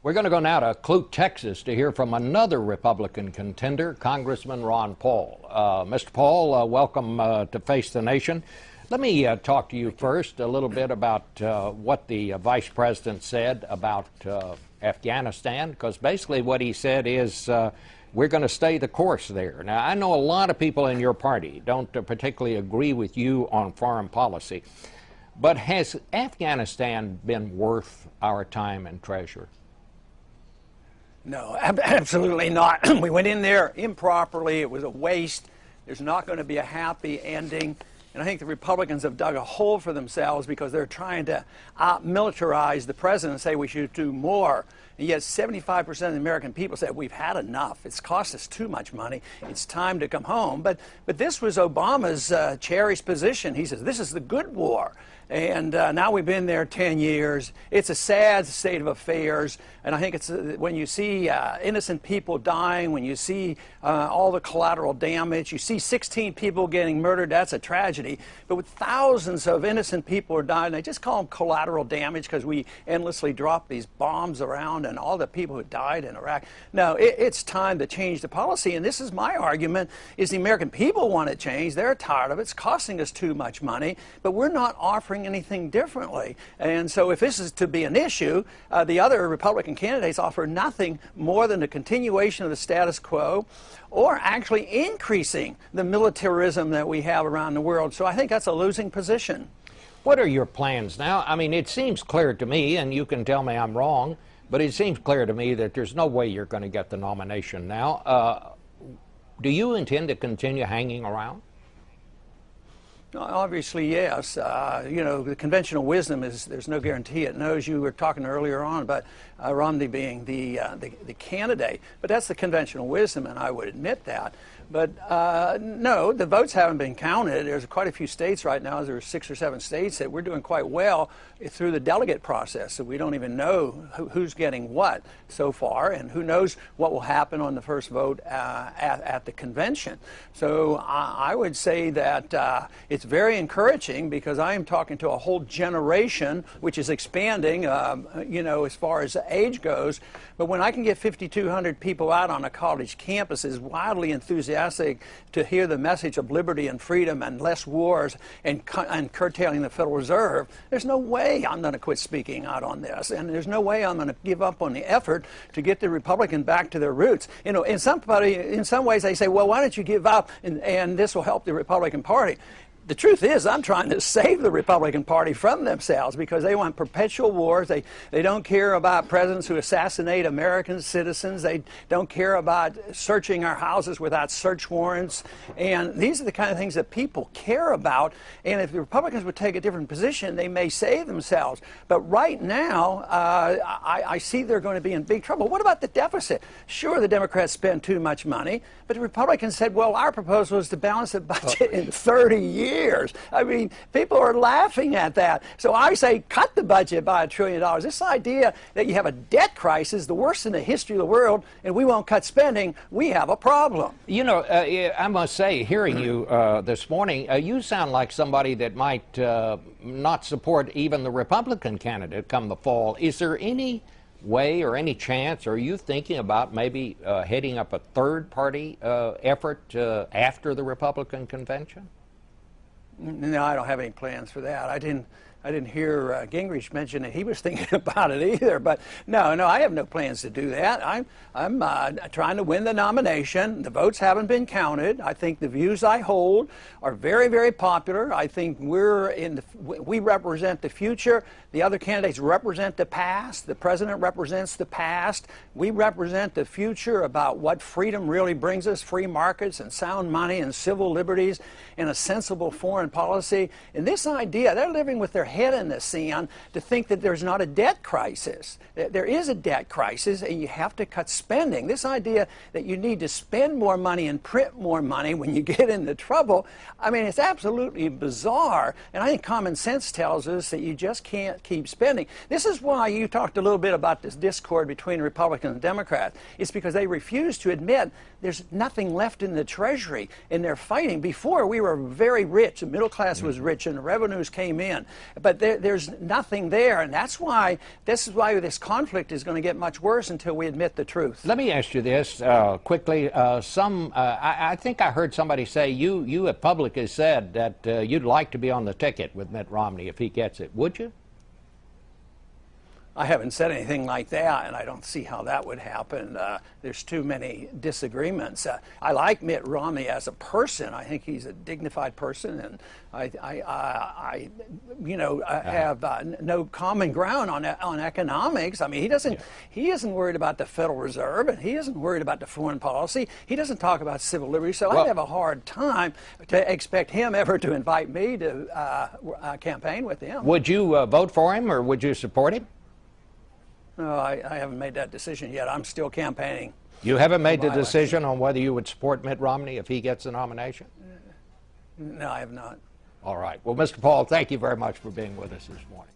We're going to go now to Clute, Texas, to hear from another Republican contender, Congressman Ron Paul. Mr. Paul, welcome to Face the Nation. Let me talk to you first a little bit about what the Vice President said about Afghanistan, because basically what he said is we're going to stay the course there. Now, I know a lot of people in your party don't particularly agree with you on foreign policy, but has Afghanistan been worth our time and treasure? No, absolutely not. We went in there improperly. It was a waste. There's not going to be a happy ending. And I think the Republicans have dug a hole for themselves because they're trying to militarize the president and say we should do more. And yet 75% of the American people said we've had enough. It's cost us too much money. It's time to come home. But this was Obama's cherished position. He says this is the good war. And now we've been there 10 years. It's a sad state of affairs. And I think it's when you see innocent people dying, when you see all the collateral damage, you see 16 people getting murdered, that's a tragedy. But with thousands of innocent people are dying, they just call them collateral damage because we endlessly drop these bombs around and all the people who died in Iraq. No, it's time to change the policy. And this is my argument, is the American people want to change. They're tired of it. It's costing us too much money. But we're not offering anything differently. And so if this is to be an issue, the other Republican candidates offer nothing more than a continuation of the status quo or actually increasing the militarism that we have around the world. So I think that's a losing position. What are your plans now? I mean, it seems clear to me, and you can tell me I'm wrong, but it seems clear to me that there's no way you're going to get the nomination now. Do you intend to continue hanging around? Obviously, yes. You know, the conventional wisdom is there's no guarantee it knows. You were talking earlier on about Romney being the candidate, but that's the conventional wisdom, and I would admit that. But no, the votes haven't been counted. There's quite a few states right now. There are 6 or 7 states that we're doing quite well through the delegate process. So we don't even know who's getting what so far, and who knows what will happen on the first vote at the convention. So I would say that it's very encouraging because I am talking to a whole generation, which is expanding, you know, as far as age goes. But when I can get 5,200 people out on a college campus is wildly enthusiastic to hear the message of liberty and freedom and less wars and curtailing the Federal Reserve, there's no way I'm going to quit speaking out on this. And there's no way I'm going to give up on the effort to get the Republican back to their roots. You know, in some ways they say, well, why don't you give up and this will help the Republican Party. The truth is, I'm trying to save the Republican Party from themselves because they want perpetual wars. They don't care about presidents who assassinate American citizens. They don't care about searching our houses without search warrants. And these are the kind of things that people care about. And if the Republicans would take a different position, they may save themselves. But right now, I see they're going to be in big trouble. What about the deficit? Sure, the Democrats spend too much money, but the Republicans said, well, our proposal is to balance the budget in 30 years. I mean, people are laughing at that. So I say cut the budget by $1 trillion. This idea that you have a debt crisis, the worst in the history of the world, and we won't cut spending, we have a problem. You know, I must say, hearing you this morning, you sound like somebody that might not support even the Republican candidate come the fall. Is there any way or any chance, or are you thinking about maybe heading up a third-party effort after the Republican convention? No, I don't have any plans for that. I didn't hear Gingrich mention that he was thinking about it either. But no, I have no plans to do that. I'm trying to win the nomination. The votes haven't been counted. I think the views I hold are very, very popular. I think we represent the future. The other candidates represent the past. The president represents the past. We represent the future about what freedom really brings us, free markets and sound money and civil liberties and a sensible foreign policy. And this idea, they're living with their head in the sand to think that there's not a debt crisis. There is a debt crisis, and you have to cut spending. This idea that you need to spend more money and print more money when you get into trouble, I mean, it's absolutely bizarre. And I think common sense tells us that you just can't keep spending. This is why you talked a little bit about this discord between Republicans and Democrats. It's because they refuse to admit there's nothing left in the Treasury, and they're fighting. Before, we were very rich. The middle class was rich, and the revenues came in. but there's nothing there, and that's why this conflict is going to get much worse until we admit the truth. Let me ask you this quickly. I think I heard somebody say you have publicly said that you'd like to be on the ticket with Mitt Romney if he gets it. Would you? I haven't said anything like that, and I don't see how that would happen. There's too many disagreements. I like Mitt Romney as a person. I think he's a dignified person, and I have no common ground on economics. I mean, he isn't worried about the Federal Reserve, and he isn't worried about the foreign policy. He doesn't talk about civil liberties. So I'd have a hard time to expect him ever to invite me to campaign with him. Would you vote for him, or would you support him? No, I haven't made that decision yet. I'm still campaigning. You haven't made the decision on whether you would support Mitt Romney if he gets the nomination? No, I have not. All right. Well, Mr. Paul, thank you very much for being with us this morning.